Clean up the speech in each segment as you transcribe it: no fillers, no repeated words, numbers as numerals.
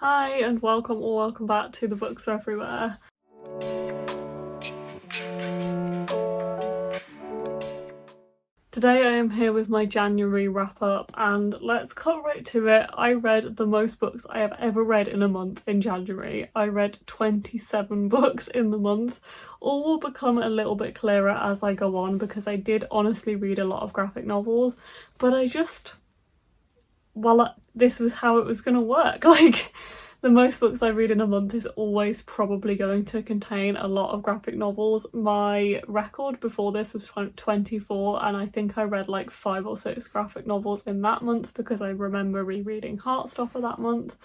Hi and welcome back to The Books Are Everywhere. Today I am here with my January wrap up and let's cut right to it. I read the most books I have ever read in a month in January. I read 27 books in the month. All will become a little bit clearer as I go on because I did honestly read a lot of graphic novels, but this was how it was going to work. The most books I read in a month is always probably going to contain a lot of graphic novels. My record before this was 24 and I think I read like 5 or 6 graphic novels in that month because I remember rereading Heartstopper that month.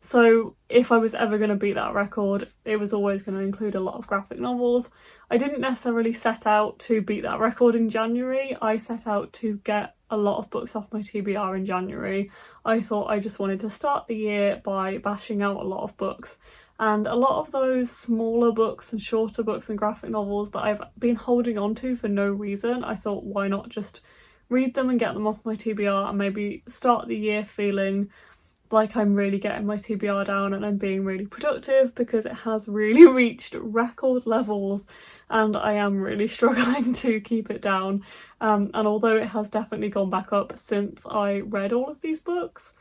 So if I was ever going to beat that record, it was always going to include a lot of graphic novels. I didn't necessarily set out to beat that record in January. I set out to get a lot of books off my TBR in January. I thought I just wanted to start the year by bashing out a lot of books. And a lot of those smaller books and shorter books and graphic novels that I've been holding on to for no reason, I thought why not just read them and get them off my TBR and maybe start the year feeling like I'm really getting my TBR down and I'm being really productive, because it has really reached record levels and I am really struggling to keep it down. And although it has definitely gone back up since I read all of these books,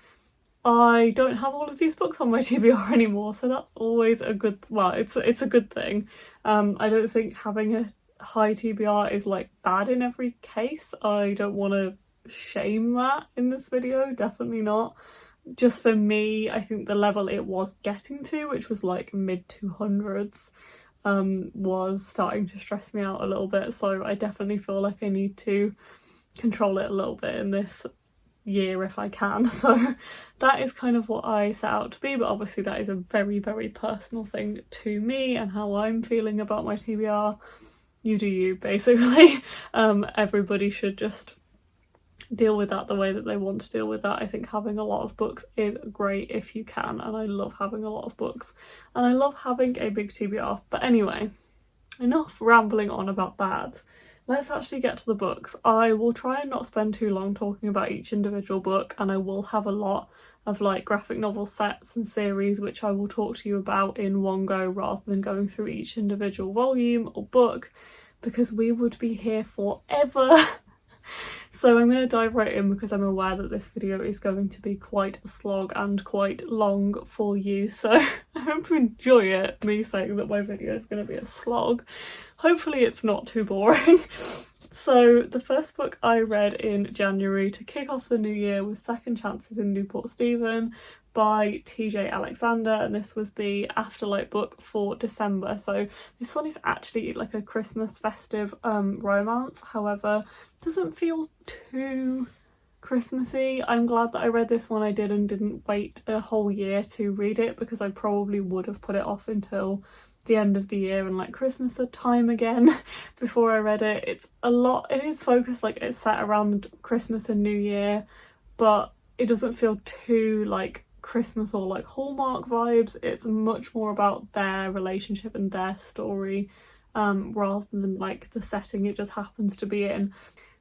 I don't have all of these books on my TBR anymore, so that's always a good, well, it's a good thing. I don't think having a high TBR is like bad in every case. I don't want to shame that in this video, definitely not. Just for me, I think the level it was getting to, which was like mid 200s, was starting to stress me out a little bit, so I definitely feel like I need to control it a little bit in this year if I can. So that is kind of what I set out to be, but obviously that is a very, very personal thing to me and how I'm feeling about my TBR. You do you, basically. Everybody should just deal with that the way that they want to deal with that. I think having a lot of books is great if you can, and I love having a lot of books and I love having a big TBR. But anyway, enough rambling on about that. Let's actually get to the books. I will try and not spend too long talking about each individual book, and I will have a lot of like graphic novel sets and series which I will talk to you about in one go rather than going through each individual volume or book, because we would be here forever. So I'm going to dive right in because I'm aware that this video is going to be quite a slog and quite long for you, so I hope you enjoy it, me saying that my video is going to be a slog. Hopefully it's not too boring. So the first book I read in January to kick off the new year was Second Chances in Newport Stephen by TJ Alexander, and this was the Afterlight book for December. So this one is actually like a Christmas festive romance, however doesn't feel too Christmassy. I'm glad that I read this one I did and didn't wait a whole year to read it, because I probably would have put it off until the end of the year and like Christmas time again before I read it. It is focused, like it's set around Christmas and New Year, but it doesn't feel too like Christmas or like Hallmark vibes. It's much more about their relationship and their story, rather than like the setting it just happens to be in.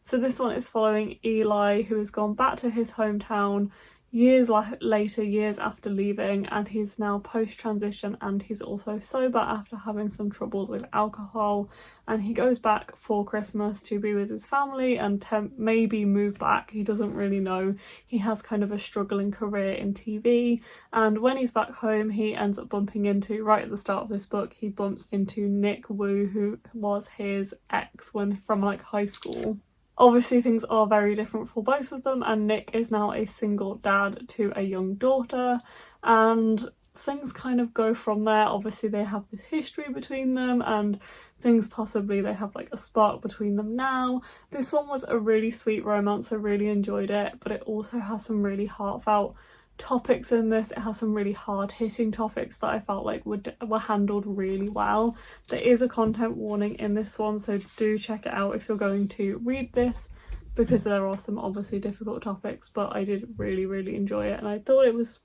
So this one is following Eli, who has gone back to his hometown years later, years after leaving, and he's now post-transition and he's also sober after having some troubles with alcohol, and he goes back for Christmas to be with his family and maybe move back. He doesn't really know. He has kind of a struggling career in TV, and when he's back home he ends up bumping into, right at the start of this book, he bumps into Nick Wu, who was his ex from like high school. Obviously things are very different for both of them, and Nick is now a single dad to a young daughter, and things kind of go from there. Obviously they have this history between them and things, possibly they have like a spark between them now. This one was a really sweet romance, I really enjoyed it, but it also has some really heartfelt topics in this. It has some really hard-hitting topics that I felt like were handled really well. There is a content warning in this one, so do check it out if you're going to read this, because there are some obviously difficult topics, but I did really, really enjoy it and I thought it was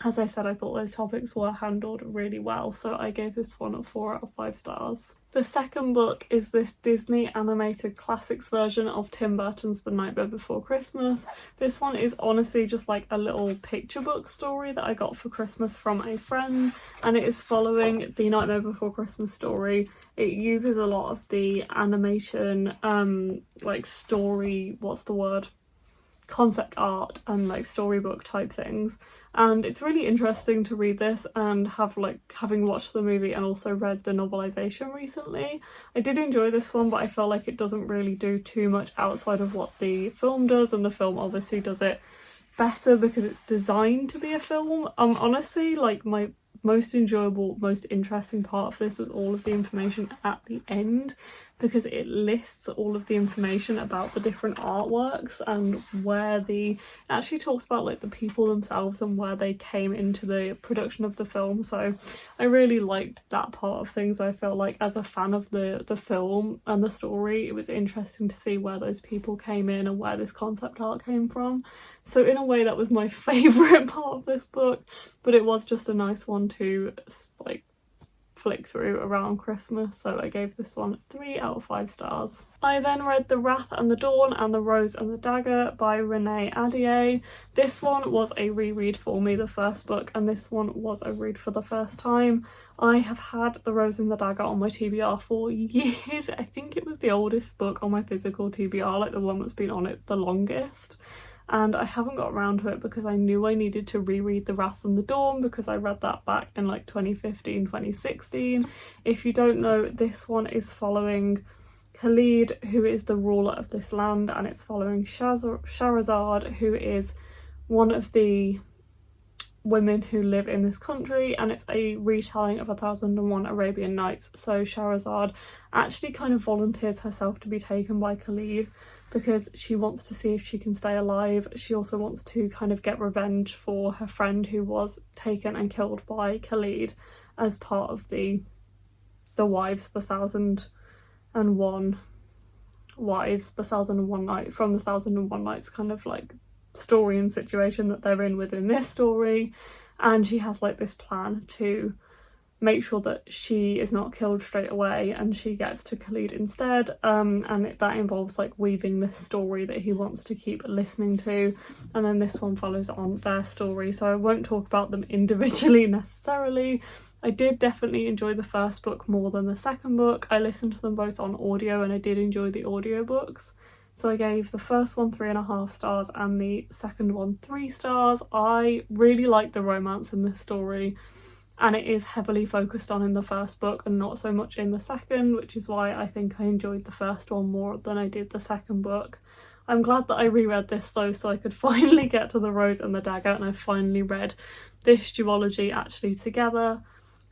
as I said, I thought those topics were handled really well, so I gave this one a 4 out of 5 stars. The second book is this Disney animated classics version of Tim Burton's The Nightmare Before Christmas. This one is honestly just like a little picture book story that I got for Christmas from a friend, and it is following the Nightmare Before Christmas story. It uses a lot of the animation, like story, what's the word? Concept art and like storybook type things, and it's really interesting to read this and have like, having watched the movie and also read the novelization recently, I did enjoy this one, but I felt like it doesn't really do too much outside of what the film does, and the film obviously does it better because it's designed to be a film. Honestly, like my most enjoyable, most interesting part of this was all of the information at the end, because it lists all of the information about the different artworks and where it actually talks about like the people themselves and where they came into the production of the film. So I really liked that part of things. I felt like as a fan of the film and the story, it was interesting to see where those people came in and where this concept art came from. So in a way that was my favourite part of this book, but it was just a nice one to like flick through around Christmas, so I gave this one 3 out of 5 stars. I then read The Wrath and the Dawn and The Rose and the Dagger by Renee Ahdieh. This one was a reread for me, the first book, and this one was a read for the first time. I have had The Rose and the Dagger on my TBR for years. I think it was the oldest book on my physical TBR, like the one that's been on it the longest. And I haven't got around to it because I knew I needed to reread The Wrath and the Dawn, because I read that back in like 2015, 2016. If you don't know, this one is following Khalid, who is the ruler of this land, and it's following Shahrazad, who is one of the women who live in this country, and it's a retelling of 1001 Arabian Nights. So Shahrazad actually kind of volunteers herself to be taken by Khalid because she wants to see if she can stay alive. She also wants to kind of get revenge for her friend who was taken and killed by Khalid as part of the wives, the 1001 wives, the 1001 night, from the 1001 nights kind of like story and situation that they're in within this story. And she has like this plan to make sure that she is not killed straight away and she gets to Khalid instead, and that involves like weaving this story that he wants to keep listening to, and then this one follows on their story, so I won't talk about them individually necessarily. I did definitely enjoy the first book more than the second book. I listened to them both on audio and I did enjoy the audiobooks. So I gave the first one 3.5 stars and the second one 3 stars. I really like the romance in this story, and it is heavily focused on in the first book and not so much in the second, which is why I think I enjoyed the first one more than I did the second book. I'm glad that I reread this though, so I could finally get to The Rose and the Dagger, and I finally read this duology actually together.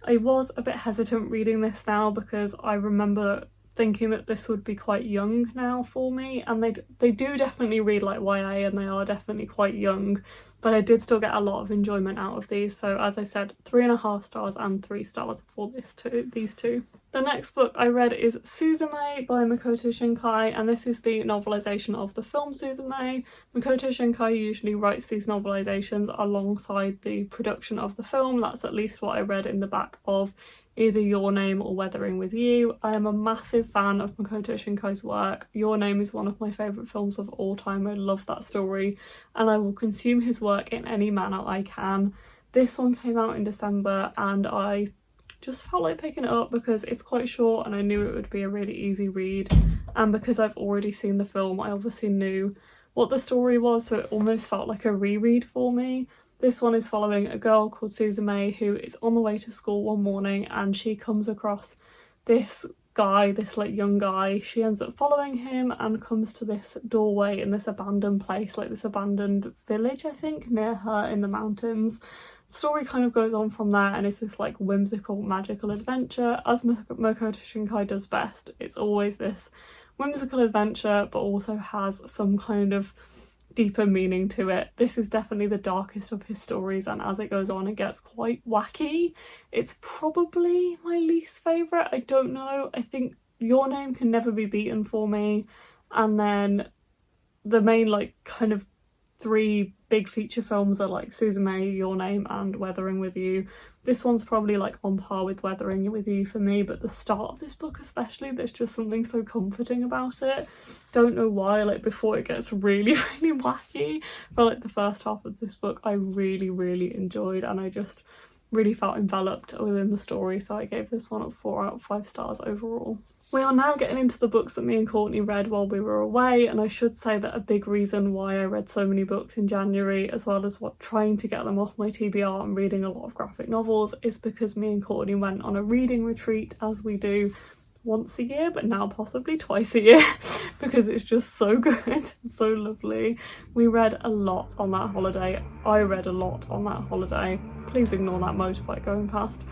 I was a bit hesitant reading this now because I remember thinking that this would be quite young now for me, and they do definitely read like YA and they are definitely quite young, but I did still get a lot of enjoyment out of these. So as I said, 3.5 stars and 3 stars for these two. The next book I read is Suzume by Makoto Shinkai, and this is the novelisation of the film Suzume. Makoto Shinkai usually writes these novelisations alongside the production of the film. That's at least what I read in the back of either Your Name or Weathering with You. I am a massive fan of Makoto Shinkai's work. Your Name is one of my favourite films of all time. I love that story and I will consume his work in any manner I can. This one came out in December and I just felt like picking it up because it's quite short and I knew it would be a really easy read, and because I've already seen the film I obviously knew what the story was, so it almost felt like a reread for me. This one is following a girl called Suzume who is on the way to school one morning and she comes across this guy, this like young guy. She ends up following him and comes to this doorway in this abandoned place, like this abandoned village I think near her in the mountains. The story kind of goes on from there and it's this like whimsical magical adventure, as Makoto Shinkai does best. It's always this whimsical adventure but also has some kind of deeper meaning to it. This is definitely the darkest of his stories, and as it goes on it gets quite wacky. It's probably my least favourite, I don't know. I think Your Name can never be beaten for me, and then the main like kind of 3 big feature films are like Susan May, Your Name and Weathering with You. This one's probably like on par with Weathering with You for me, but the start of this book especially, there's just something so comforting about it. Don't know why, like before it gets really wacky, but like the first half of this book I really enjoyed, and I just really felt enveloped within the story, so I gave this one a 4 out of 5 stars overall. We are now getting into the books that me and Courtney read while we were away, and I should say that a big reason why I read so many books in January, as well as trying to get them off my TBR and reading a lot of graphic novels, is because me and Courtney went on a reading retreat, as we do once a year, but now possibly twice a year, because it's just so good and so lovely. We read a lot on that holiday. I read a lot on that holiday. Please ignore that motorbike going past.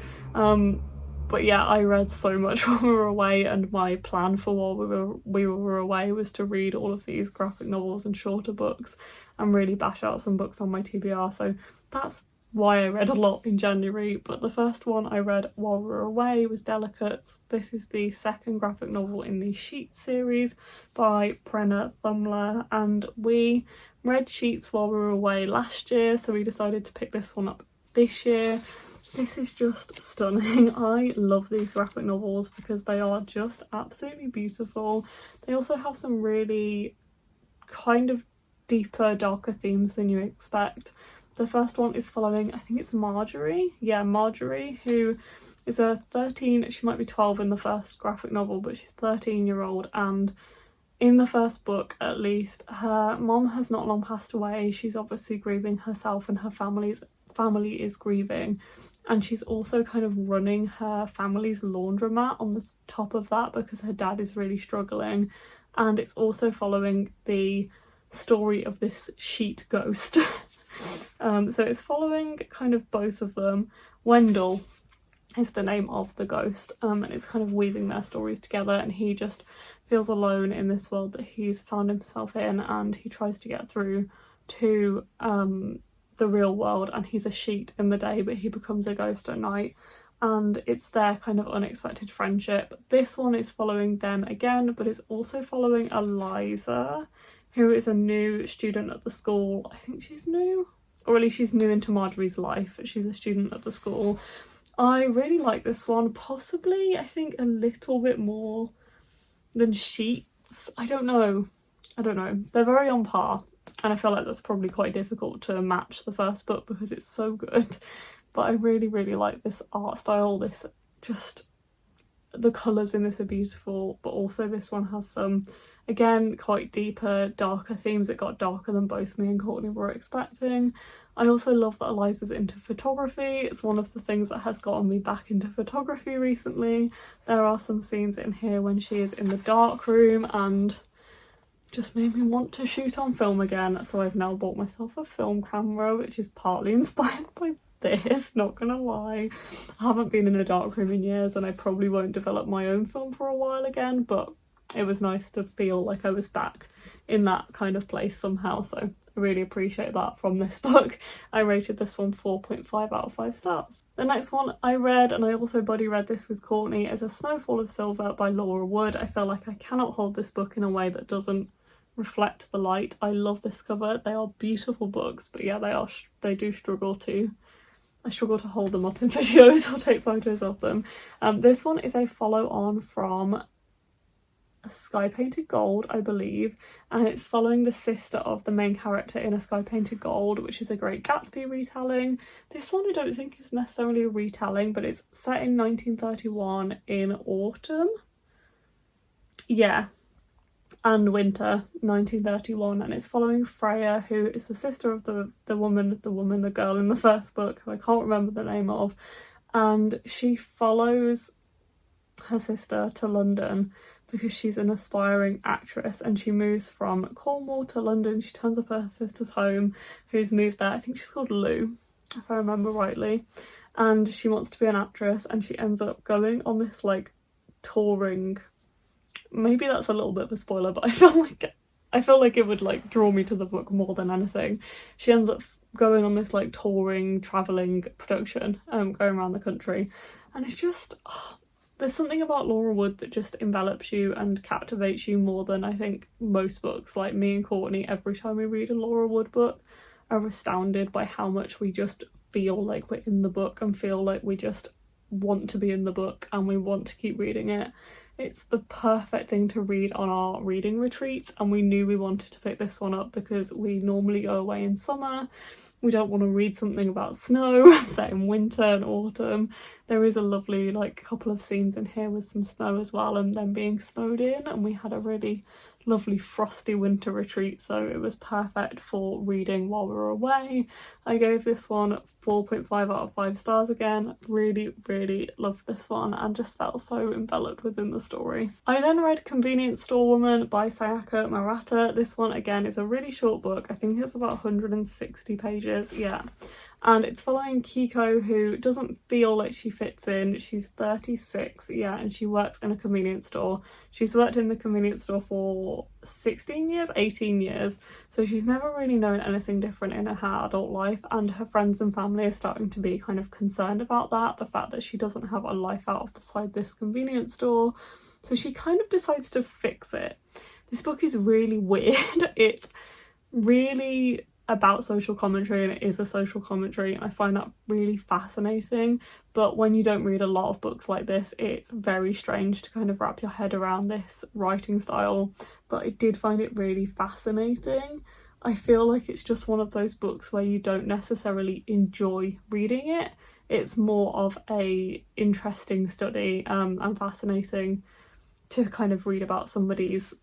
But yeah, I read so much while we were away, and my plan for while we were away was to read all of these graphic novels and shorter books and really bash out some books on my TBR, so that's why I read a lot in January. But the first one I read while we were away was Delicates. This is the second graphic novel in the Sheets series by Brenna Thumler, and we read Sheets while we were away last year, so we decided to pick this one up this year. This is just stunning. I love these graphic novels because they are just absolutely beautiful. They also have some really kind of deeper, darker themes than you expect. The first one is following, I think it's Marjorie. Yeah, Marjorie, who is a 13, she might be 12 in the first graphic novel, but she's a 13-year-old, and in the first book at least, her mom has not long passed away. She's obviously grieving herself, and her family is grieving, and she's also kind of running her family's laundromat on the top of that because her dad is really struggling. And it's also following the story of this sheet ghost. So it's following kind of both of them. Wendell is the name of the ghost, and it's kind of weaving their stories together, and he just feels alone in this world that he's found himself in, and he tries to get through to the real world, and he's a sheet in the day but he becomes a ghost at night, and it's their kind of unexpected friendship. This one is following them again, but it's also following Eliza, who is a new student at the school. I think she's new, or at least she's new into Marjorie's life. She's a student at the school. I really like this one, possibly I think a little bit more than Sheets. I don't know, they're very on par, and I feel like that's probably quite difficult to match the first book because it's so good. But I really like this art style. This just, the colours in this are beautiful, but also this one has some, again, quite deeper, darker themes. It got darker than both me and Courtney were expecting. I also love that Eliza's into photography. It's one of the things that has gotten me back into photography recently. There are some scenes in here when she is in the dark room and just made me want to shoot on film again, so I've now bought myself a film camera, which is partly inspired by this, not gonna lie. I haven't been in a dark room in years, and I probably won't develop my own film for a while again, but it was nice to feel like I was back in that kind of place somehow, so I really appreciate that from this book. I rated this one 4.5 out of 5 stars. The next one I read, and I also buddy read this with Courtney, is A Snowfall of Silver by Laura Wood. I feel like I cannot hold this book in a way that doesn't reflect the light. I love this cover. They are beautiful books, but yeah, they do struggle to, I struggle to hold them up in videos or take photos of them. This one is a follow-on from A Sky Painted Gold, I believe, and it's following the sister of the main character in A Sky Painted Gold, which is a Great Gatsby retelling. This one I don't think is necessarily a retelling, but it's set in 1931 in autumn. Yeah, and winter 1931, and it's following Freya, who is the sister of the girl in the first book, who I can't remember the name of, and she follows her sister to London because she's an aspiring actress, and she moves from Cornwall to London. She turns up at her sister's home, who's moved there. I think she's called Lou, if I remember rightly, and she wants to be an actress, and she ends up going on this like touring, maybe that's a little bit of a spoiler, but I feel like it would like draw me to the book more than anything. She ends up going on this like touring, travelling production, going around the country, and it's just, there's something about Laura Wood that just envelops you and captivates you more than I think most books. Like me and Courtney, every time we read a Laura Wood book, are astounded by how much we just feel like we're in the book and feel like we just want to be in the book and we want to keep reading it. It's the perfect thing to read on our reading retreats, and we knew we wanted to pick this one up because we normally go away in summer. We don't want to read something about snow set in winter and autumn. There is a lovely couple of scenes in here with some snow as well, and them being snowed in, and we had a really lovely frosty winter retreat, so it was perfect for reading while we were away. I gave this one 4.5 out of 5 stars again. Really loved this one and just felt so enveloped within the story. I then read Convenience Store Woman by Sayaka Murata. This one again is a really short book. I think it's about 160 pages, yeah. And it's following Kiko, who doesn't feel like she fits in. She's 36, yeah, and she works in a convenience store. She's worked in the convenience store for 18 years, so she's never really known anything different in her adult life, and her friends and family are starting to be kind of concerned about that, the fact that she doesn't have a life outside this convenience store. So she kind of decides to fix it. This book is really weird. It's really about social commentary, and it is a social commentary, and I find that really fascinating. But when you don't read a lot of books like this, it's very strange to kind of wrap your head around this writing style, but I did find it really fascinating. I feel like it's just one of those books where you don't necessarily enjoy reading it. It's more of a interesting study and fascinating to kind of read about somebody's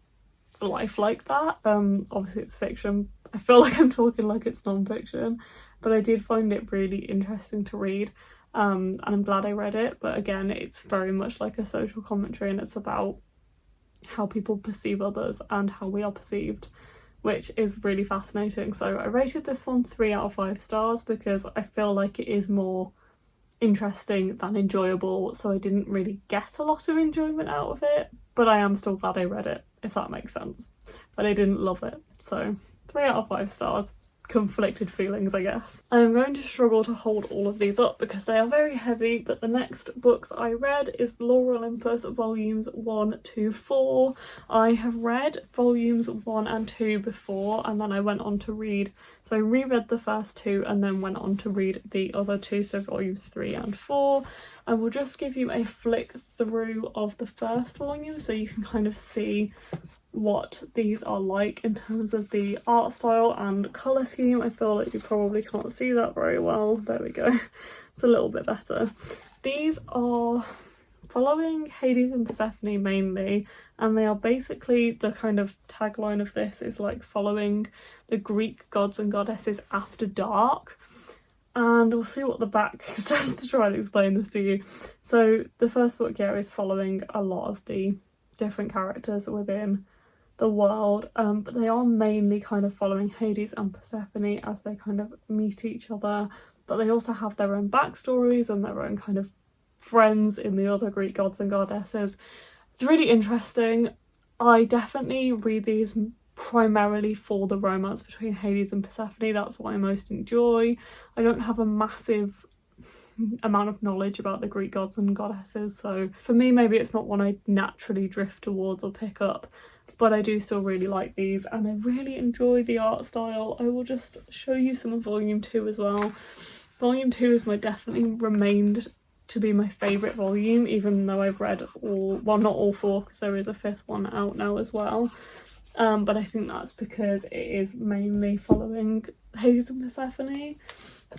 life like that. Obviously it's fiction. I feel like I'm talking like it's non-fiction, but I did find it really interesting to read, and I'm glad I read it. But again, it's very much like a social commentary, and it's about how people perceive others and how we are perceived, which is really fascinating. So I rated this one 3 out of 5 stars because I feel like it is more interesting than enjoyable, so I didn't really get a lot of enjoyment out of it, but I am still glad I read it, if that makes sense. But I didn't love it, so 3 out of 5 stars. Conflicted feelings, I guess. I'm going to struggle to hold all of these up because they are very heavy, but the next books I read is Lore Olympus volumes 1 to 4. I have read volumes 1 and 2 before, and then I went on to read, so I reread the first 2 and then went on to read the other 2, so volumes 3 and 4. I will just give you a flick through of the first volume so you can kind of see what these are like in terms of the art style and colour scheme. I feel like you probably can't see that very well. There we go. It's a little bit better. These are following Hades and Persephone mainly, and they are basically, the kind of tagline of this is like following the Greek gods and goddesses after dark. And we'll see what the back says to try and explain this to you. So the first book here is following a lot of the different characters within the world, but they are mainly kind of following Hades and Persephone as they kind of meet each other, but they also have their own backstories and their own kind of friends in the other Greek gods and goddesses. It's really interesting. I definitely read these primarily for the romance between Hades and Persephone. That's what I most enjoy. I don't have a massive amount of knowledge about the Greek gods and goddesses, so for me maybe it's not one I naturally drift towards or pick up, but I do still really like these and I really enjoy the art style. I will just show you some of volume 2 as well. Volume 2 is definitely remained to be my favourite volume, even though I've read all, well not all 4 because there is a 5th one out now as well. But I think that's because it is mainly following Hades and Persephone.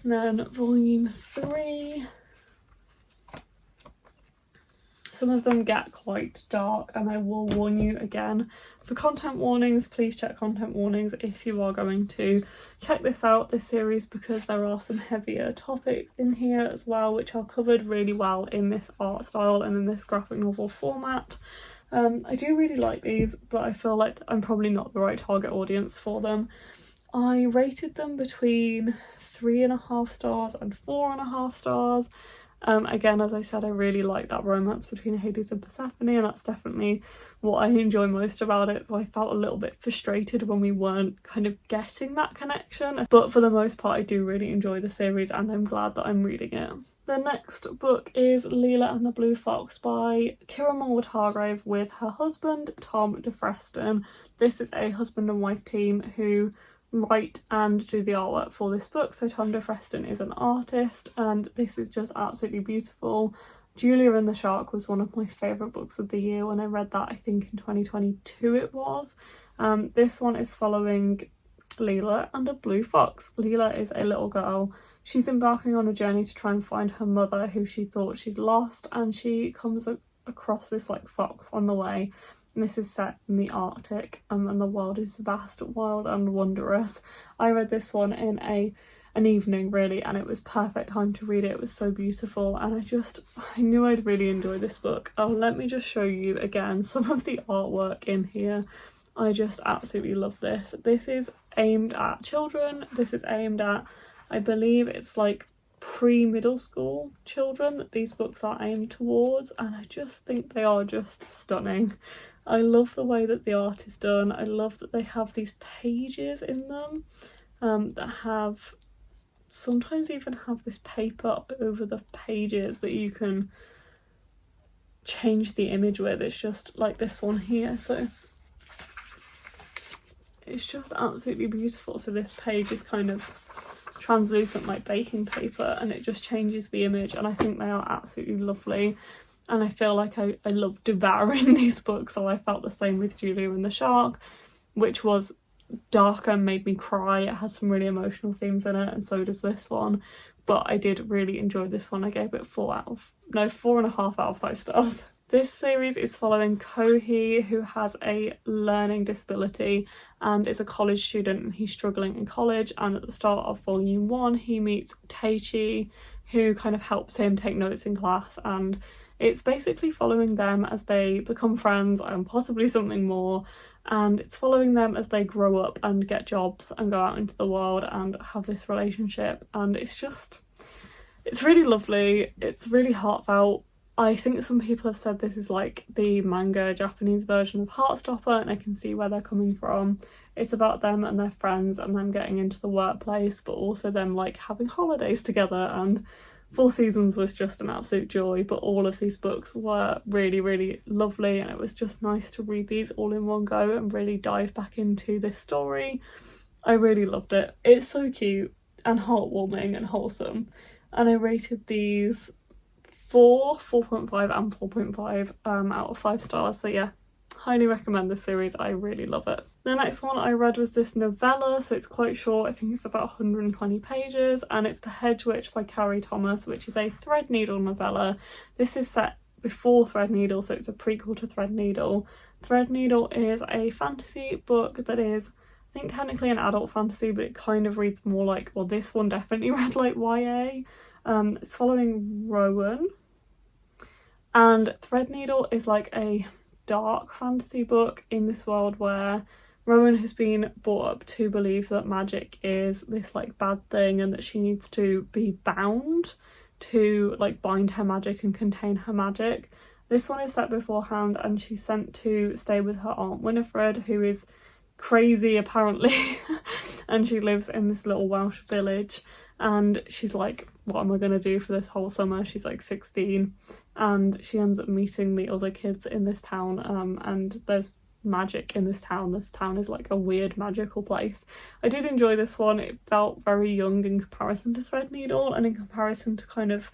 And then volume 3, some of them get quite dark, and I will warn you again for content warnings. Please check content warnings if you are going to check this out, this series, because there are some heavier topics in here as well, which are covered really well in this art style and in this graphic novel format. I do really like these, but I feel like I'm probably not the right target audience for them. I rated them between 3.5 stars and 4.5 stars. Again, as I said, I really like that romance between Hades and Persephone, and that's definitely what I enjoy most about it, so I felt a little bit frustrated when we weren't kind of getting that connection. But for the most part, I do really enjoy the series and I'm glad that I'm reading it. The next book is Leela and the Blue Fox by Kira Mulwood Hargrave with her husband Tom DeFreston. This is a husband and wife team who write and do the artwork for this book. So Tonda Freston is an artist, and this is just absolutely beautiful. Julia and the Shark was one of my favourite books of the year when I read that, I think in 2022 it was. This one is following Leela and a blue fox. Leela is a little girl. She's embarking on a journey to try and find her mother, who she thought she'd lost, and she comes across this like fox on the way. And this is set in the Arctic, and the world is vast, wild and wondrous. I read this one in an evening really, and it was perfect time to read it. It was so beautiful, and I knew I'd really enjoy this book. Oh, let me just show you again some of the artwork in here. I just absolutely love this. This is aimed at children. This is aimed at, I believe it's like pre-middle school children that these books are aimed towards, and I just think they are just stunning. I love the way that the art is done. I love that they have these pages in them that have, sometimes even have this paper over the pages that you can change the image with. It's just like this one here, so it's just absolutely beautiful. So this page is kind of translucent like baking paper, and it just changes the image, and I think they are absolutely lovely. And I feel like I love devouring these books, so I felt the same with Julia and the Shark, which was darker and made me cry. It has some really emotional themes in it, and so does this one, but I did really enjoy this one. I gave it 4.5 out of 5 stars. This series is following Kohi, who has a learning disability and is a college student, and he's struggling in college. And at the start of volume 1 he meets Teichi, who kind of helps him take notes in class, and it's basically following them as they become friends and possibly something more, and it's following them as they grow up and get jobs and go out into the world and have this relationship. And it's really lovely, it's really heartfelt. I think some people have said this is like the manga Japanese version of Heartstopper, and I can see where they're coming from. It's about them and their friends and them getting into the workplace, but also them like having holidays together, and 4 Seasons was just an absolute joy. But all of these books were really, really lovely, and it was just nice to read these all in one go and really dive back into this story. I really loved it. It's so cute and heartwarming and wholesome, and I rated these 4.5 and 4.5 out of 5 stars. So yeah, highly recommend this series. I really love it. The next one I read was this novella, so it's quite short. I think it's about 120 pages, and it's The Hedge Witch by Carrie Thomas, which is a Threadneedle novella. This is set before Threadneedle, so it's a prequel to Threadneedle. Threadneedle is a fantasy book that is, I think, technically an adult fantasy, but it kind of reads more like, well, this one definitely read like YA. It's following Rowan, and Threadneedle is like a dark fantasy book in this world where Rowan has been brought up to believe that magic is this like bad thing, and that she needs to be bound to like bind her magic and contain her magic. This one is set beforehand, and she's sent to stay with her aunt Winifred, who is crazy apparently and she lives in this little Welsh village, and she's like, what am I gonna do for this whole summer? She's like 16, and she ends up meeting the other kids in this town, and there's magic in this town. This town is like a weird magical place. I did enjoy this one. It felt very young in comparison to Threadneedle, and in comparison to kind of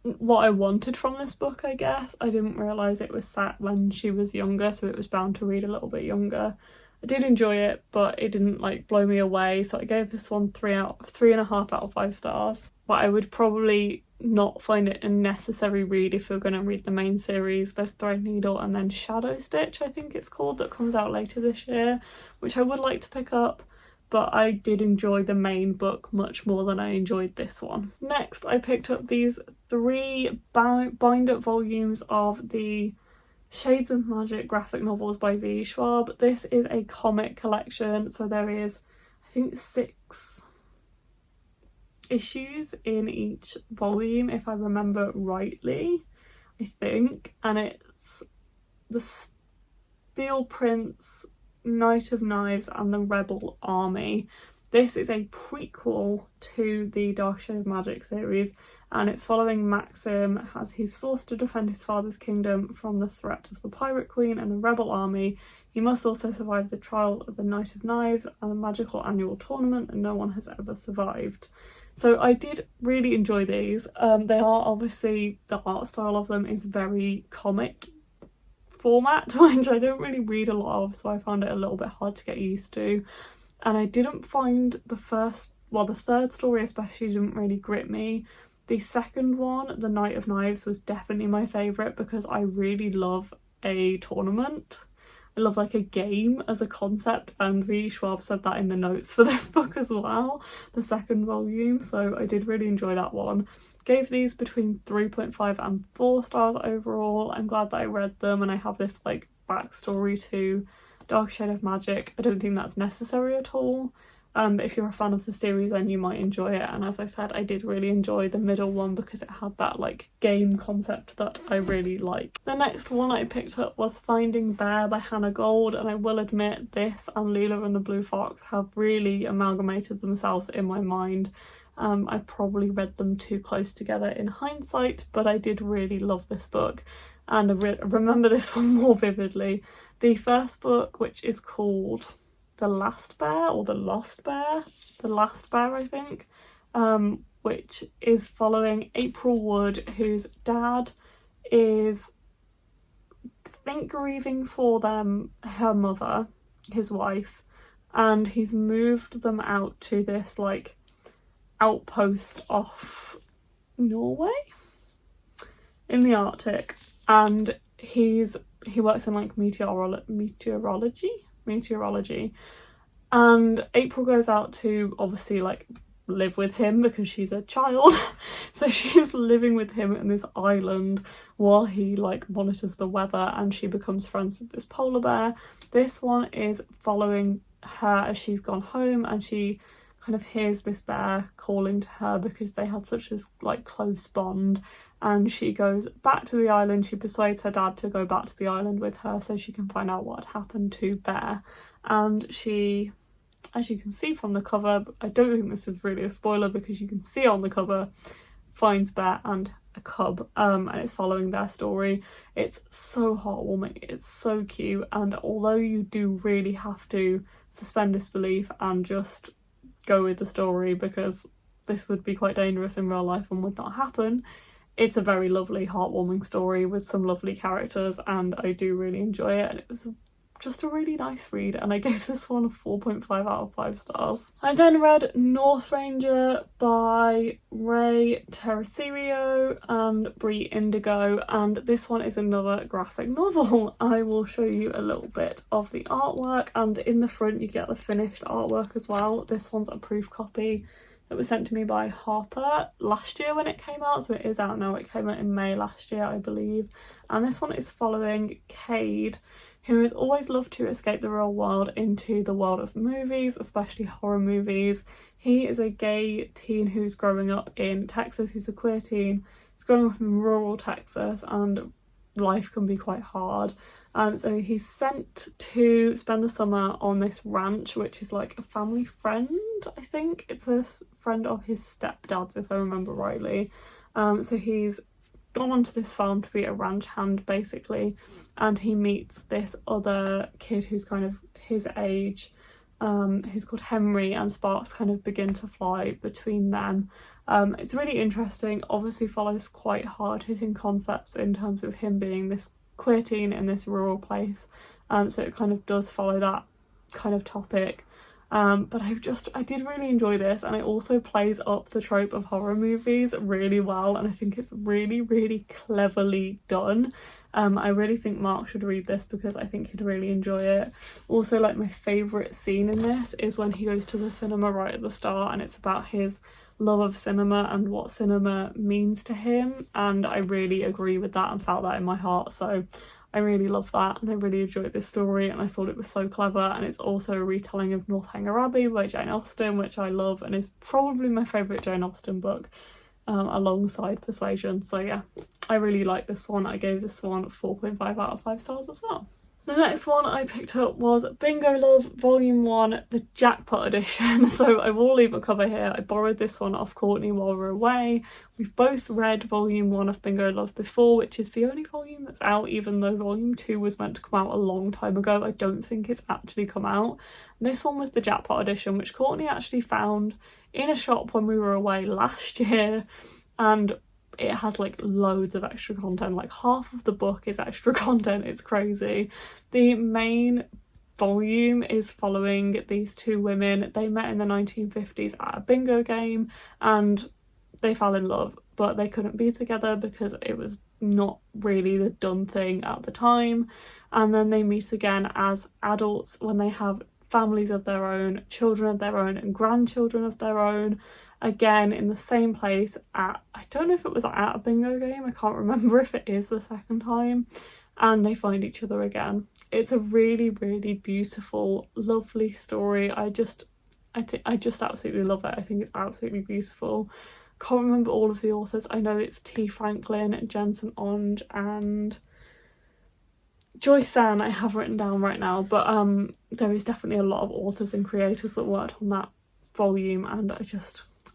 what I wanted from this book, I guess. I didn't realise it was set when she was younger, so it was bound to read a little bit younger. I did enjoy it, but it didn't like blow me away, so I gave this one 3.5 out of 5 stars. But I would probably not find it a necessary read if you're going to read the main series. There's Threadneedle and then Shadow Stitch, I think it's called, that comes out later this year, which I would like to pick up, but I did enjoy the main book much more than I enjoyed this one. Next, I picked up these 3 bind-up volumes of the Shades of Magic graphic novels by V. Schwab. This is a comic collection, so there is, I think, 6 issues in each volume, if I remember rightly, I think, and it's the Steel Prince, Knight of Knives and the Rebel Army. This is a prequel to the Dark Shade of Magic series, and it's following Maxim as he's forced to defend his father's kingdom from the threat of the Pirate Queen and the rebel army. He must also survive the trials of the Knight of Knives and a magical annual tournament, and no one has ever survived. So I did really enjoy these. They are obviously, the art style of them is very comic format, which I don't really read a lot of, so I found it a little bit hard to get used to. And I didn't find the third story especially didn't really grip me. The second one, The Knight of Knives, was definitely my favourite because I really love a tournament. I love like a game as a concept, and V. Schwab said that in the notes for this book as well, the second volume, so I did really enjoy that one. Gave these between 3.5 and 4 stars overall. I'm glad that I read them, and I have this like backstory to Dark Shade of Magic. I don't think that's necessary at all. But if you're a fan of the series, then you might enjoy it. And as I said, I did really enjoy the middle one because it had that like game concept that I really like. The next one I picked up was Finding Bear by Hannah Gold, and I will admit this and Leela and the Blue Fox have really amalgamated themselves in my mind. I probably read them too close together in hindsight, but I did really love this book, and I remember this one more vividly. The first book, which is called The Last Bear, or The Lost Bear, The Last Bear I think, which is following April Wood, whose dad is, I think, grieving for her mother, his wife, and he's moved them out to this like outpost off Norway in the Arctic, and he works in like meteorology, and April goes out to obviously like live with him because she's a child. So she's living with him in this island while he like monitors the weather, and she becomes friends with this polar bear. This one is following her as she's gone home, and she kind of hears this bear calling to her because they had such a like close bond, and she goes back to the island. She persuades her dad to go back to the island with her so she can find out what happened to Bear. And she, as you can see from the cover, I don't think this is really a spoiler because you can see on the cover, finds Bear and a cub, and it's following their story. It's so heartwarming, it's so cute, and although you do really have to suspend disbelief and just go with the story because this would be quite dangerous in real life and would not happen, it's a very lovely, heartwarming story with some lovely characters, and I do really enjoy it, and it was just a really nice read, and I gave this one a 4.5 out of 5 stars. I then read North Ranger by Ray Terracerio and Brie Indigo, and this one is another graphic novel. I will show you a little bit of the artwork, and in the front you get the finished artwork as well. This one's a proof copy that was sent to me by Harper last year when it came out, so it is out now. It came out in May last year, I believe, and this one is following Cade, who has always loved to escape the real world into the world of movies, especially horror movies. He is a gay teen who's growing up in Texas. He's a queer teen. He's growing up in rural Texas, and life can be quite hard. So he's sent to spend the summer on this ranch, which is like a family friend, I think. It's a friend of his stepdad's, if I remember rightly. So he's gone onto this farm to be a ranch hand basically, and he meets this other kid who's kind of his age, who's called Henry, and sparks kind of begin to fly between them. It's really interesting, obviously follows quite hard-hitting concepts in terms of him being this queer teen in this rural place, so it kind of does follow that kind of topic. But I did really enjoy this, and it also plays up the trope of horror movies really well, and I think it's really, really cleverly done. I really think Mark should read this because I think he'd really enjoy it. Also, like, my favourite scene in this is when he goes to the cinema right at the start, and it's about his love of cinema and what cinema means to him, and I really agree with that and felt that in my heart, so I really love that, and I really enjoyed this story, and I thought it was so clever. And it's also a retelling of Northanger Abbey by Jane Austen, which I love and is probably my favourite Jane Austen book, alongside Persuasion. So yeah, I really like this one. I gave this one 4.5 out of 5 stars as well. The next one I picked up was Bingo Love Volume 1, the Jackpot Edition. So I will leave a cover here. I borrowed this one off Courtney while we were away. We've both read Volume 1 of Bingo Love before, which is the only volume that's out, even though Volume 2 was meant to come out a long time ago. I don't think it's actually come out. And this one was the Jackpot Edition, which Courtney actually found in a shop when we were away last year, and it has like loads of extra content. Like half of the book is extra content. It's crazy. The main volume is following these two women. They met in the 1950s at a bingo game and they fell in love, but they couldn't be together because it was not really the done thing at the time. And then they meet again as adults when they have families of their own, children of their own, and grandchildren of their own. Again in the same place at, I don't know if it was at a bingo game, I can't remember if it is the second time, and they find each other again. It's a really, really beautiful, lovely story. I just absolutely love it. I think it's absolutely beautiful. Can't remember all of the authors. I know it's T. Franklin, Jensen Onge, and Joyce San I have written down right now, but there is definitely a lot of authors and creators that worked on that volume, and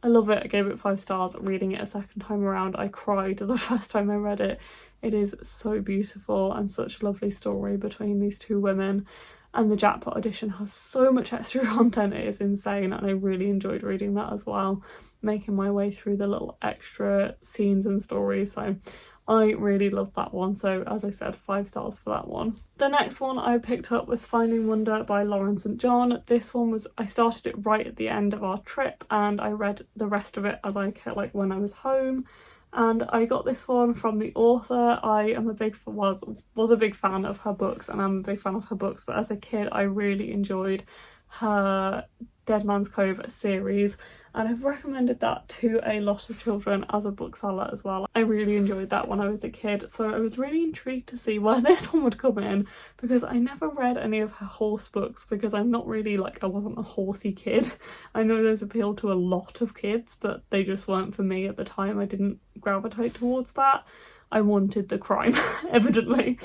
I love it. I gave it 5 stars. Reading it a second time around, I cried the first time I read it. It is so beautiful and such a lovely story between these two women, and the Jackpot Edition has so much extra content, it is insane, and I really enjoyed reading that as well, making my way through the little extra scenes and stories. So I really loved that one, so as I said, 5 stars for that one. The next one I picked up was Finding Wonder by Lauren St. John. This one was, I started it right at the end of our trip and I read the rest of it as when I was home. And I got this one from the author. I am was a big fan of her books, and I'm a big fan of her books, but as a kid I really enjoyed her Dead Man's Cove series, and I've recommended that to a lot of children as a bookseller as well. I really enjoyed that when I was a kid, so I was really intrigued to see where this one would come in, because I never read any of her horse books because I'm not really I wasn't a horsey kid. I know those appeal to a lot of kids, but they just weren't for me at the time. I didn't gravitate towards that. I wanted the crime, evidently.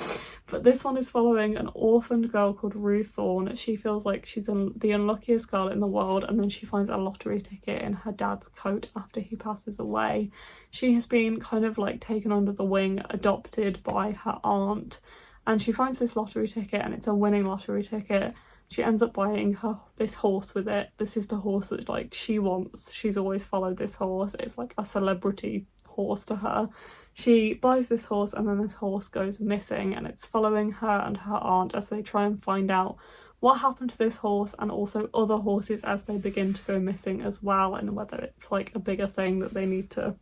But this one is following an orphaned girl called Ruth Thorne. She feels like she's the unluckiest girl in the world, and then she finds a lottery ticket in her dad's coat after he passes away. She has been kind of taken under the wing, adopted by her aunt, and she finds this lottery ticket, and it's a winning lottery ticket. She ends up buying this horse with it. This is the horse that she wants. She's always followed this horse. It's like a celebrity horse to her. She buys this horse, and then this horse goes missing, and it's following her and her aunt as they try and find out what happened to this horse, and also other horses as they begin to go missing as well, and whether it's a bigger thing that they need to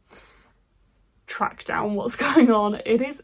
track down what's going on. In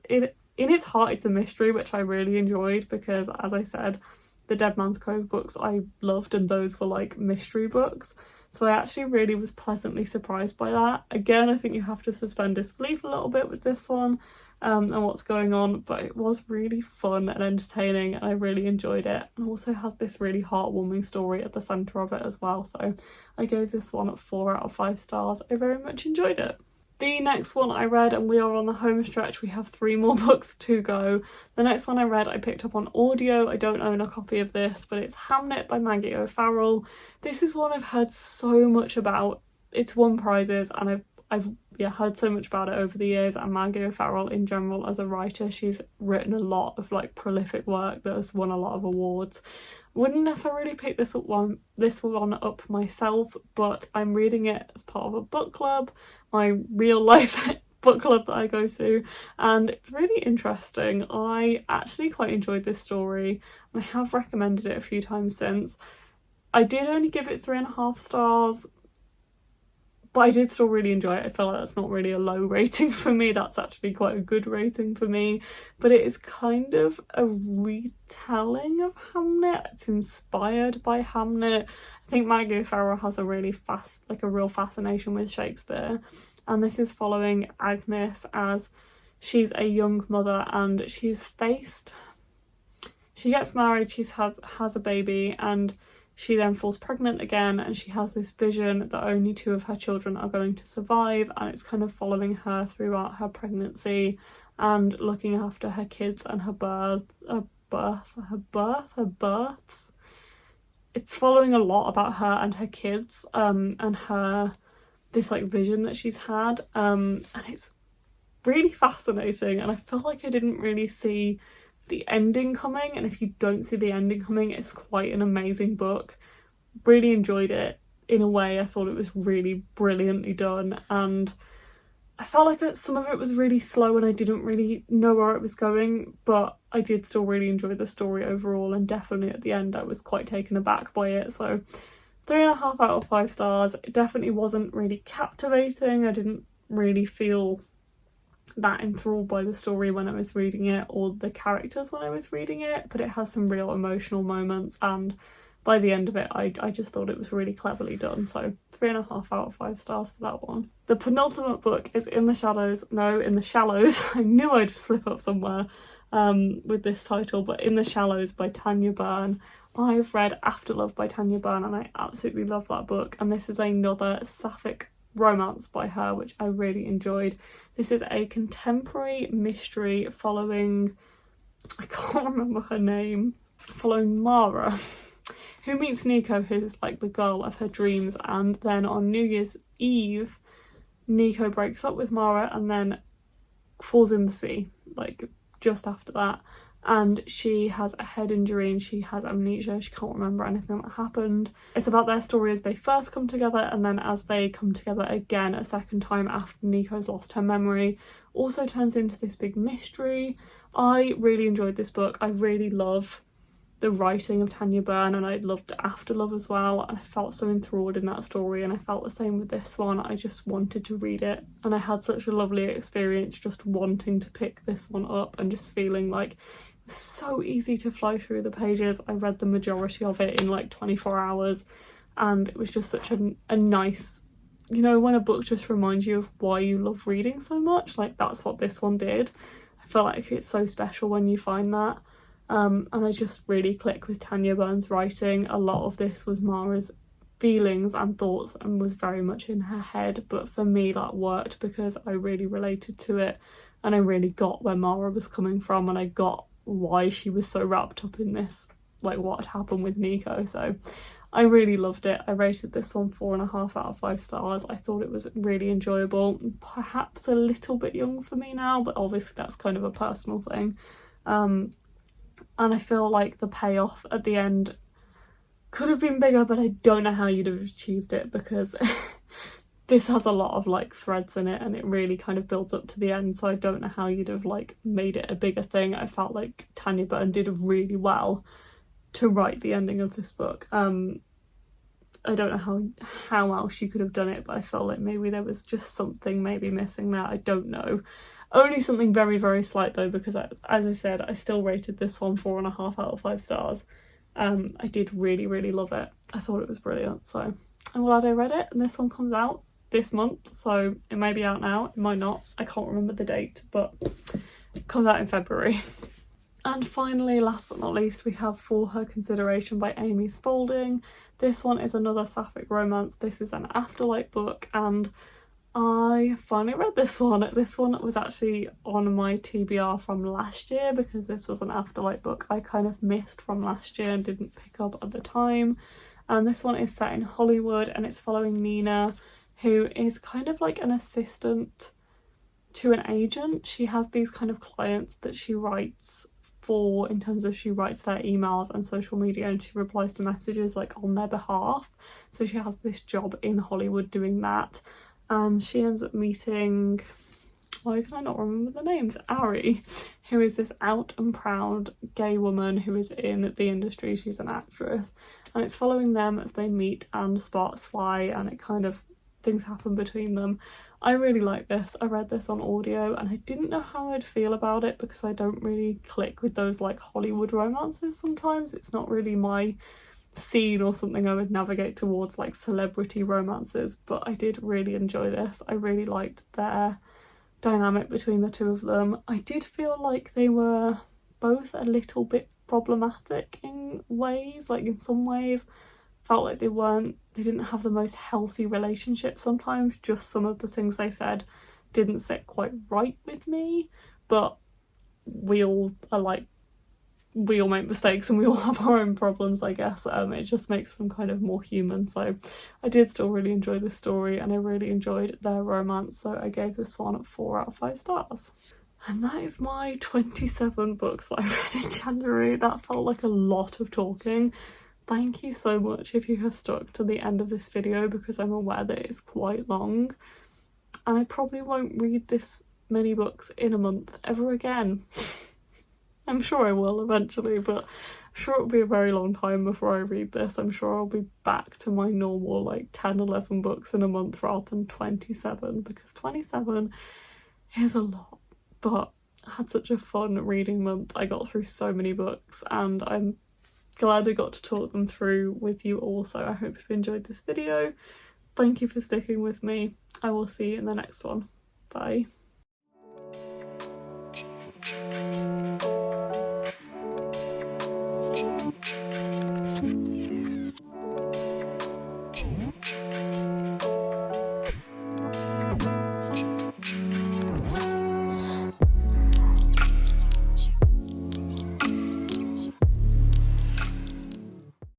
its heart it's a mystery, which I really enjoyed, because as I said, the Dead Man's Cove books I loved, and those were mystery books. So I actually really was pleasantly surprised by that. Again, I think you have to suspend disbelief a little bit with this one and what's going on, but it was really fun and entertaining, and I really enjoyed it. And also has this really heartwarming story at the centre of it as well. So I gave this one 4 out of 5 stars. I very much enjoyed it. The next one I read, and we are on the home stretch, we have 3 more books to go. The next one I read I picked up on audio. I don't own a copy of this, but it's Hamnet by Maggie O'Farrell. This is one I've heard so much about. It's won prizes, and I've heard so much about it over the years, and Maggie O'Farrell in general as a writer, she's written a lot of prolific work that has won a lot of awards. Wouldn't necessarily pick this one up myself, but I'm reading it as part of a book club, my real life book club that I go to, and it's really interesting. I actually quite enjoyed this story, and I have recommended it a few times since. I did only give it 3.5 stars, but I did still really enjoy it. I feel like that's not really a low rating for me. That's actually quite a good rating for me. But it is kind of a retelling of Hamnet. It's inspired by Hamnet. I think Maggie O'Farrell has a really real fascination with Shakespeare. And this is following Agnes as she's a young mother, and she gets married, she has a baby, and she then falls pregnant again, and she has this vision that only 2 of her children are going to survive, and it's kind of following her throughout her pregnancy and looking after her kids and her her births. It's following a lot about her and her kids, and her this like vision that she's had, and it's really fascinating, and I feel like I didn't really see the ending coming, and if you don't see the ending coming, it's quite an amazing book. Really enjoyed it. In a way, I thought it was really brilliantly done, and I felt like some of it was really slow and I didn't really know where it was going, but I did still really enjoy the story overall, and definitely at the end I was quite taken aback by it. So 3.5 out of 5 stars. It definitely wasn't really captivating. I didn't really feel that enthralled by the story when I was reading it, or the characters when I was reading it, but it has some real emotional moments, and by the end of it I just thought it was really cleverly done. So 3.5 out of 5 stars for that one. The penultimate book is In the Shadows. No, In the Shallows. I knew I'd slip up somewhere with this title, but In the Shallows by Tanya Byrne. I've read Afterlove by Tanya Byrne and I absolutely love that book, and this is another sapphic romance by her which I really enjoyed. This is a contemporary mystery following, I can't remember her name, following Mara, who meets Nico, who's like the girl of her dreams, and then on New Year's Eve Nico breaks up with Mara and then falls in the sea, like just after that, and she has a head injury and she has amnesia. She can't remember anything that happened. It's about their story as they first come together, and then as they come together again a second time after Nico's lost her memory. Also turns into this big mystery. I really enjoyed this book. I really love the writing of Tanya Byrne, and I loved Afterlove as well, and I felt so enthralled in that story, and I felt the same with this one. I just wanted to read it, and I had such a lovely experience just wanting to pick this one up and just feeling like it was so easy to fly through the pages. I read the majority of it in like 24 hours, and it was just such a nice, you know, when a book just reminds you of why you love reading so much, like that's what this one did. I feel like it's so special when you find that. And I just really click with Tanya Byrne's writing. A lot of this was Mara's feelings and thoughts and was very much in her head, but for me that worked because I really related to it, and I really got where Mara was coming from, and I got why she was so wrapped up in this, like what had happened with Nico. So I really loved it. I rated this one 4.5 out of 5 stars. I thought it was really enjoyable, perhaps a little bit young for me now, but obviously that's kind of a personal thing. And I feel like the payoff at the end could have been bigger, but I don't know how you'd have achieved it, because this has a lot of like threads in it and it really kind of builds up to the end, so I don't know how you'd have like made it a bigger thing. I felt like Tanya Byrne did really well to write the ending of this book. I don't know how else she could have done it, but I felt like maybe there was just something maybe missing there. I don't know. Only something very, very slight though, because as I said, I still rated this one 4.5 out of 5 stars. I did really, really love it. I thought it was brilliant, so I'm glad I read it. And this one comes out this month, so it may be out now, it might not. I can't remember the date, but it comes out in February. And finally, last but not least, we have For Her Consideration by Amy Spalding. This one is another sapphic romance. This is an Afterlight book, and I finally read this one. This one was actually on my TBR from last year, because this was an Afterlight book I kind of missed from last year and didn't pick up at the time. And this one is set in Hollywood, and it's following Nina, who is kind of like an assistant to an agent. She has these kind of clients that she writes for, in terms of she writes their emails and social media, and she replies to messages like on their behalf. So she has this job in Hollywood doing that. And she ends up meeting, why can I not remember the names? Ari, who is this out and proud gay woman who is in the industry. She's an actress, and it's following them as they meet and sparks fly, and it kind of, things happen between them. I really like this. I read this on audio and I didn't know how I'd feel about it, because I don't really click with those like Hollywood romances sometimes. It's not really my scene or something I would navigate towards, like celebrity romances, but I did really enjoy this. I really liked their dynamic between the two of them. I did feel like they were both a little bit problematic in ways, like in some ways felt like they didn't have the most healthy relationship sometimes. Just some of the things they said didn't sit quite right with me, but we all are like we all make mistakes and we all have our own problems, I guess. It just makes them kind of more human. So I did still really enjoy this story and I really enjoyed their romance, so I gave this one 4 out of 5 stars. And that is my 27 books that I read in January. That felt like a lot of talking. Thank you so much if you have stuck to the end of this video, because I'm aware that it's quite long and I probably won't read this many books in a month ever again. I'm sure I will eventually, but I'm sure it'll be a very long time before I read this. I'm sure I'll be back to my normal like 10-11 books in a month rather than 27, because 27 is a lot. But I had such a fun reading month. I got through so many books and I'm glad I got to talk them through with you all. So I hope you've enjoyed this video. Thank you for sticking with me. I will see you in the next one. Bye.